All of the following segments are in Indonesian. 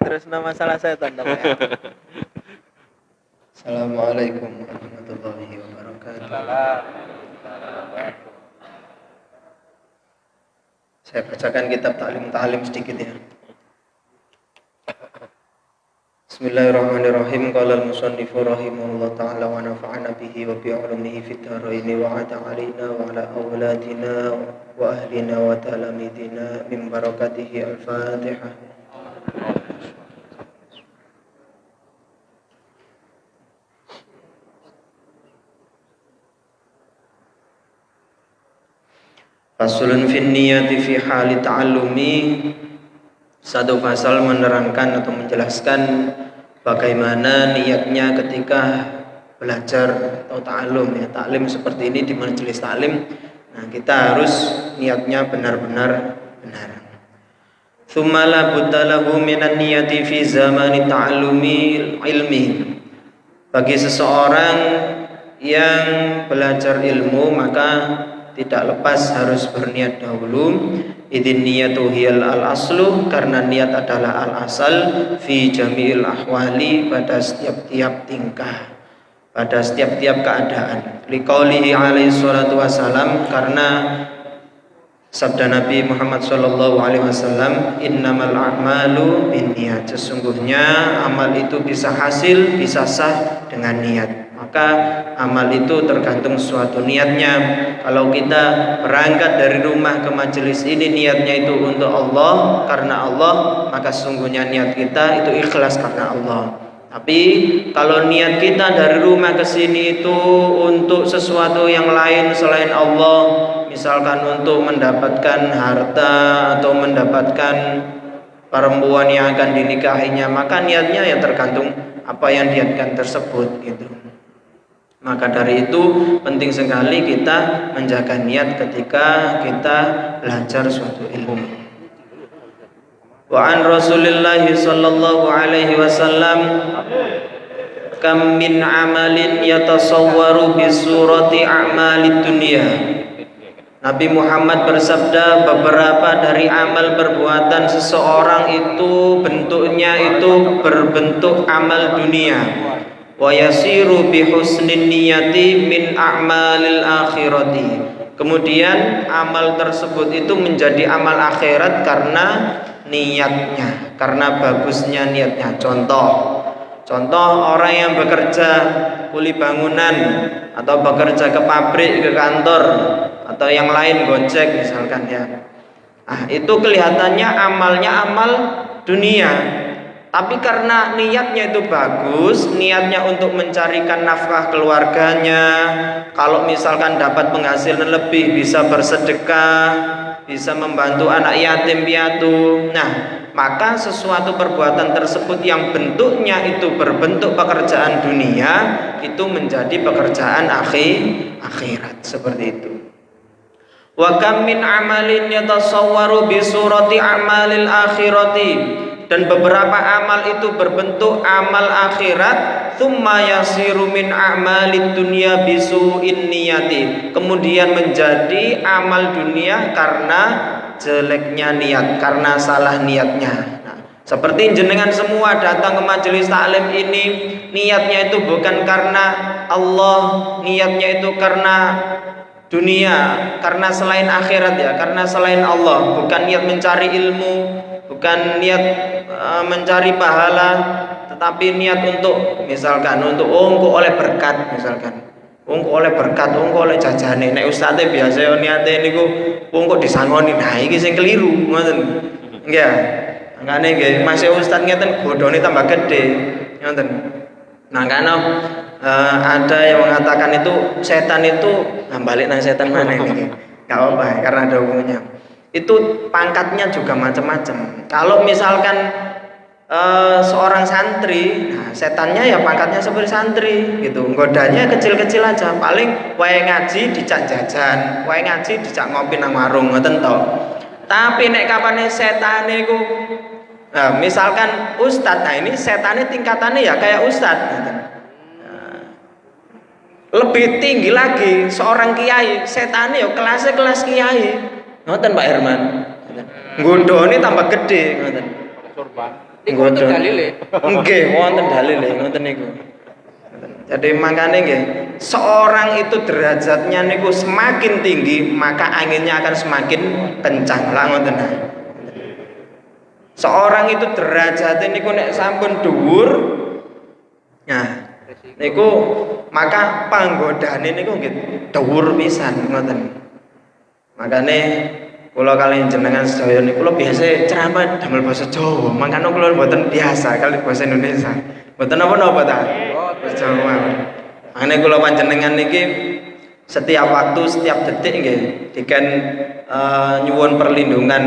terus nama masalah setan Pak. Assalamualaikum warahmatullahi wabarakatuh. Saya bacakan kitab Ta'lim sedikit ya. Bismillahirrahmanirrahim. Qala al-musannifu rahimahullah ta'ala wa nafa'ana bihi wa bi 'ulumihi fid dharain wa 'ada 'alaina wa 'ala awladina wa ahlina wa talamidina min barakatihi al-Fatihah. Fasulun fin niyati fi hali ta'allumi. Satu pasal menerangkan atau menjelaskan bagaimana niatnya ketika belajar atau ta'allum ya. Ta'lim seperti ini di majelis ta'lim. Nah, kita harus niatnya benar-benar benar. Tsumma la budda lahu minan niyati fi zamani ta'allumi ilmi. Bagi seseorang yang belajar ilmu maka tidak lepas harus berniat dahulu. Idzin niyatu hiyal al-aslu, karena niat adalah al-asal fi jami'il ahwali, pada setiap-tiap tingkah, pada setiap-tiap keadaan. Liqaulihi alaihi salatu wasalam, karena sabda Nabi Muhammad sallallahu alaihi wasallam, innamal a'malu binniyat, sesungguhnya amal itu bisa hasil, bisa sah dengan niat. Maka amal itu tergantung suatu niatnya. Kalau kita berangkat dari rumah ke majelis ini niatnya itu untuk Allah, karena Allah, maka sesungguhnya niat kita itu ikhlas karena Allah. Tapi kalau niat kita dari rumah ke sini itu untuk sesuatu yang lain selain Allah, misalkan untuk mendapatkan harta atau mendapatkan perempuan yang akan dinikahinya, maka niatnya ya tergantung apa yang niatkan tersebut gitu. Maka dari itu penting sekali kita menjaga niat ketika kita belajar suatu ilmu. Wa an Rasulillah sallallahu alaihi wasallam, kam min amalin yatasawwaru bi surati a'malid dunya. Nabi Muhammad bersabda, beberapa dari amal perbuatan seseorang itu bentuknya itu berbentuk amal dunia. Wa yasiru bi husnin niyati min a'malil akhirati. Kemudian amal tersebut itu menjadi amal akhirat karena niatnya, karena bagusnya niatnya. Contoh orang yang bekerja kuli bangunan atau bekerja ke pabrik, ke kantor atau yang lain, gojek misalkan ya. Itu kelihatannya amalnya amal dunia. Tapi karena niatnya itu bagus, niatnya untuk mencarikan nafkah keluarganya, kalau misalkan dapat penghasilan lebih bisa bersedekah, bisa membantu anak yatim piatu. Nah, maka sesuatu perbuatan tersebut yang bentuknya itu berbentuk pekerjaan dunia, itu menjadi pekerjaan akhirat, seperti itu. Wa kam min amalin yatasawwaru bi surati a'malil akhirati. Dan beberapa amal itu berbentuk amal akhirat, tsumma yasiru min a'malid dunya bisu'in niyati, kemudian menjadi amal dunia karena jeleknya niat, karena salah niatnya. Seperti jenengan semua datang ke majelis taklim ini, niatnya itu bukan karena Allah, niatnya itu karena dunia, karena selain akhirat ya, karena selain Allah, bukan niat mencari ilmu, bukan niat mencari pahala, tetapi niat untuk misalkan untuk engko oleh berkat, misalkan engko oleh berkat, engko oleh jajane. Nek ustaze biasa niate niku engko disangoni. Nah iki sing keliru ngoten. Nggih. Makane nggih masih ustaz ngeten bodhone tambah gede ngoten. Nah karena ada yang mengatakan itu setan itu balik nang setan mana ini. Enggak apa-apa karena ada hubungannya. Itu pangkatnya juga macam-macam. Kalau misalkan seorang santri, nah setannya ya pangkatnya seperti santri gitu. Godanya kecil-kecil aja. Paling wae ngaji dicak jajan, wae ngaji dicak ngopi nang warung ngoten to. Tapi nek kapane setane iku misalkan ustadz, nah ini setannya tingkatannya ya kayak ustadz gitu. Lebih tinggi lagi seorang kiai, setannya ya kelasnya kelas kiai. Ngoten Pak Herman. Gondone tambah gede ngoten. Niku wonten dalile. Nggih, wonten dalile ngoten niku. Jadi makanya nggih, seorang itu derajatnya niku semakin tinggi, maka anginnya akan semakin kencang. Lah ngoten. Seorang itu derajatnya niku nek sampun dhuwur, nah niku maka panggodane niku nggih dhuwur pisan ngoten. Makane kula kaliyan jenengan sedaya niku kula biasa ceramah damel basa Jawa, mangkane kula mboten biasa kali basa Indonesia. Mboten napa-napa ta? Basa Jawa. Makane kula panjenengan niki setiap waktu, setiap detik nggih diken nyuwun perlindungan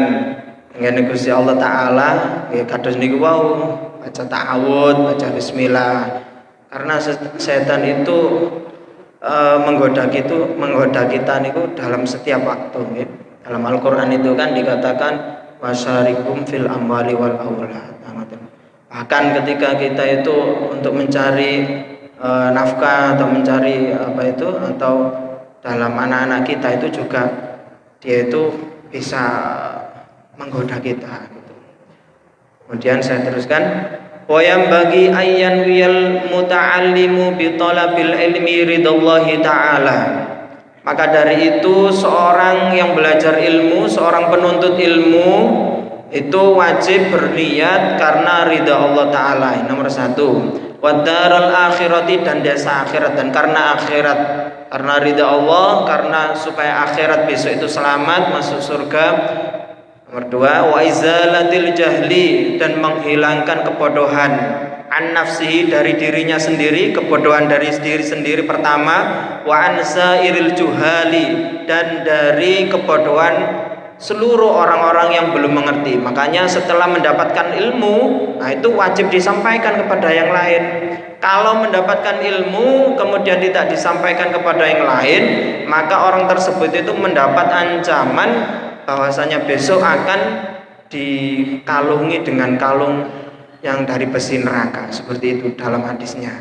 ngene Gusti Allah taala nggih kados niku wau baca ta'awud, baca bismillah. Karena setan itu menggoda kita niku dalam setiap waktu nggih. Dalam Al-Qur'an itu kan dikatakan wasyarikum fil amwali wal aulad. Bahkan ketika kita itu untuk mencari nafkah atau mencari atau dalam anak-anak kita itu juga dia itu bisa menggoda kita gitu. Kemudian saya teruskan wayam bagi ayyan wiyal muta'allimu bi talabil ilmi ridallahi ta'ala. Maka dari itu seorang yang belajar ilmu, seorang penuntut ilmu itu wajib berniat karena ridha Allah taala. Nomor 1. Wadaral akhirati, dan desa akhirat, dan karena akhirat, karena ridha Allah, karena supaya akhirat besok itu selamat masuk surga. Nomor 2, wa izalatil jahli, dan menghilangkan kebodohan an nafsihi, dari dirinya sendiri, kebodohan dari diri sendiri pertama, wa ansairil juhali, dan dari kebodohan seluruh orang-orang yang belum mengerti. Makanya setelah mendapatkan ilmu, nah itu wajib disampaikan kepada yang lain. Kalau mendapatkan ilmu kemudian tidak disampaikan kepada yang lain, maka orang tersebut itu mendapat ancaman bahwasanya besok akan dikalungi dengan kalung yang dari besi neraka, seperti itu dalam hadisnya.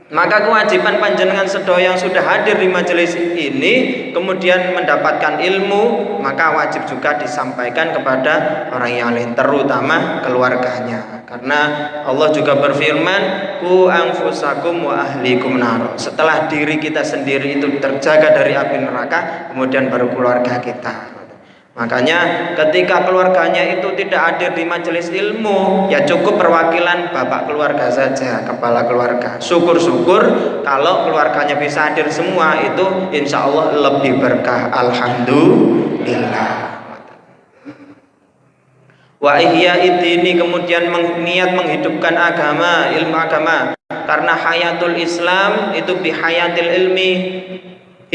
Maka kewajiban panjenengan sedaya yang sudah hadir di majelis ini kemudian mendapatkan ilmu, maka wajib juga disampaikan kepada orang yang lain, terutama keluarganya. Karena Allah juga berfirman, "Qu anfusakum wa ahlikum nar." Setelah diri kita sendiri itu terjaga dari api neraka, kemudian baru keluarga kita. Makanya ketika keluarganya itu tidak hadir di majelis ilmu, ya cukup perwakilan bapak keluarga saja, kepala keluarga. Syukur-syukur kalau keluarganya bisa hadir semua, itu insya Allah lebih berkah. Alhamdulillah. Wa ihya idini, kemudian niat menghidupkan agama, ilmu agama. Karena hayatul Islam itu bihayatil ilmi.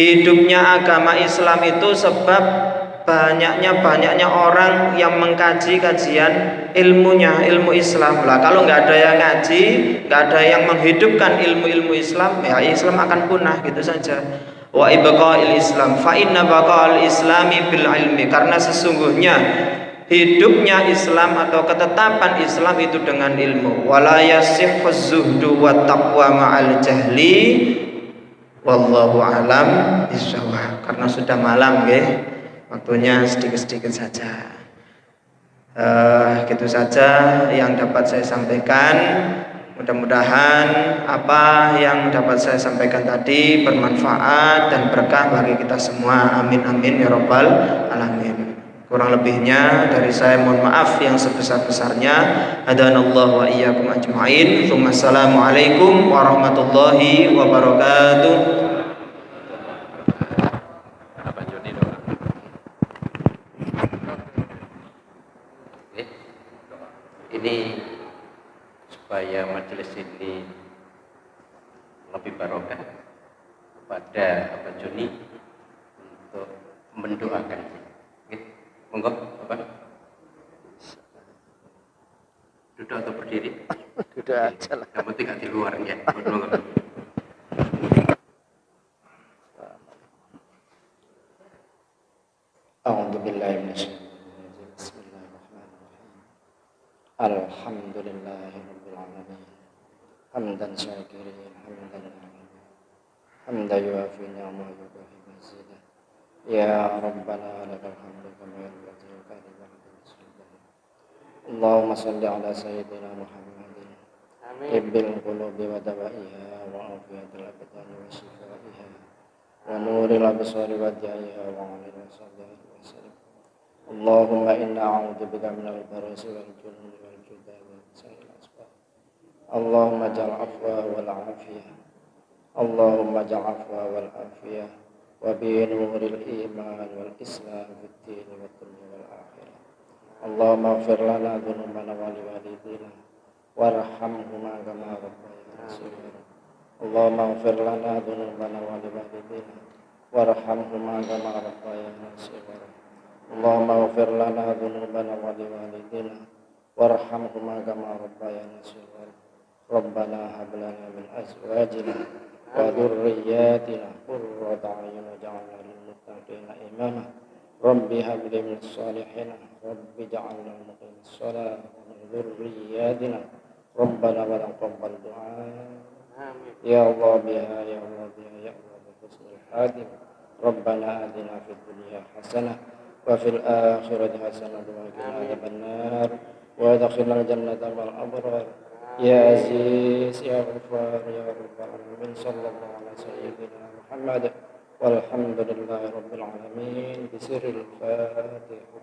Hidupnya agama Islam itu sebab banyaknya orang yang mengkaji kajian ilmunya, ilmu Islam. Lah kalau nggak ada yang ngaji, nggak ada yang menghidupkan ilmu-ilmu Islam, ya Islam akan punah gitu saja. Wa ibqa'il Islam fa inna baqa'al islami bil ilmi, karena sesungguhnya hidupnya Islam atau ketetapan Islam itu dengan ilmu. Wala yasihhuz zuhdu wat taqwa ma'al jahli wallahu alam bisawab. Karena sudah malam nggih, waktunya sedikit-sedikit saja. Gitu saja yang dapat saya sampaikan. Mudah-mudahan apa yang dapat saya sampaikan tadi bermanfaat dan berkah bagi kita semua. Amin amin ya rabbal alamin. Kurang lebihnya dari saya mohon maaf yang sebesar-besarnya. Hadanallahu wa iyyakum ajmain. Assalamualaikum warahmatullahi wabarakatuh. Ini supaya majelis ini lebih barokah kepada Bapak Joni untuk mendoakan. Monggo, Bapak. Duduk atau berdiri? Duduk aja lah. Yang penting di luar ya. Monggo. A'udzubillahi minasyaitonir Bismillahirrahmanirrahim. Alhamdulillahirabbil alamin. Hamdan syakirin, hamdan liman. Hamdan yuafi ni'amahu wa yukafi mazidah. Ya rabbana lakal hamdu kama yanbaghi li jalali wajhika. اللهم صل على سيدنا محمد Amin. طب القلوب ودوائها وعافية الأبدان وشفائها ونور الأبصار وضيائها وعلى وصحبه وسلم. اللهم إنا أعوذ بك من البرص والجنون والجذام وسائر الأسباب. اللهم اجعل عفوا والعافية. اللهم اجعل عفوا والعافية وبنور الإيمان والإسلام في الدين والدنيا والآخرة. اللهم اغفر لنا ذنوبنا ولوالدينا وارحمهما كما ربيانا صغيرا. اللهم اغفر لنا ذنوبنا ولوالدينا وارحمهما كما ربيانا صغيرا. اللهم اغفر لنا ذنوبنا ولوالدينا وارحمهما كما ربيانا صغيرا. ربنا هب لنا من أزواجنا وذرياتنا قرة أعين واجعلنا للمتقين إماما. رب هب لي من الصالحين رب اجعلنا مقيم الصلاة ومن ذرياتنا ربنا وتقبل دعاء. يا الله بها يا الله بها يا الله بحسن الحاتمة. ربنا آتنا في الدنيا حسنة وفي الآخرة حسنة وقنا عذاب النار وادخلنا الجنة مع الأبرار. يا عزيز يا غفار يا رب العالمين. صلى الله على سيدنا محمد والحمد لله رب العالمين بسر الفاتحة.